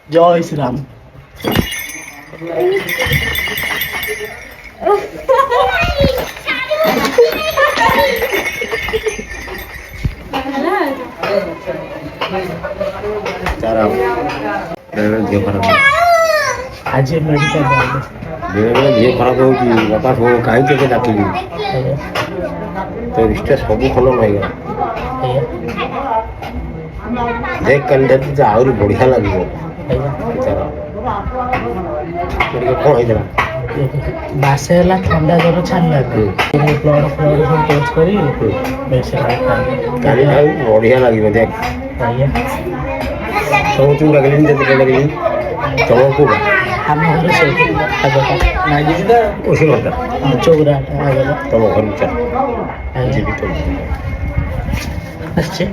জয় শ্রীরাম। ଆଜି ମେଡିକାଲ ବେଳେବେଳେ ଦେହ ଖରାପ ହେଉଛି ବାପା ସବୁ କାହିଁ ତୋତେ ଡାକିଲି ତୋ ରିଷ୍ଟା ସବୁ ଭଲ ରହିଗଲା ଦେଖ କାଲି ତୋତେ ଆହୁରି ବଢ଼ିଆ ଲାଗିବ ତାର ଟିକେ କ'ଣ ହେଇଥିଲା ବାସେ ହେଲା ଥଣ୍ଡା ଜ୍ୱର ଛାଡ଼ିଲା ବ୍ଲଡ଼ ଫ୍ଲଡ଼ ସବୁ ଟେଷ୍ଟ କରି କାଲି ଖାଇ ବଢ଼ିଆ ଲାଗିବ ଦେଖ ସମସ୍ତଙ୍କୁ ଡାକିଲିନି ଯେତେ ଡାକିଲିନି ତମ କୋଉଟା ଆମ ଘର ସେଇଠି ଆଗଟା ଓଷି ଘରଟା ଚଉରାଟା ଆଗଟା ତମ ଘରକୁ ଚାଲ ଯିବି ତମ আসছে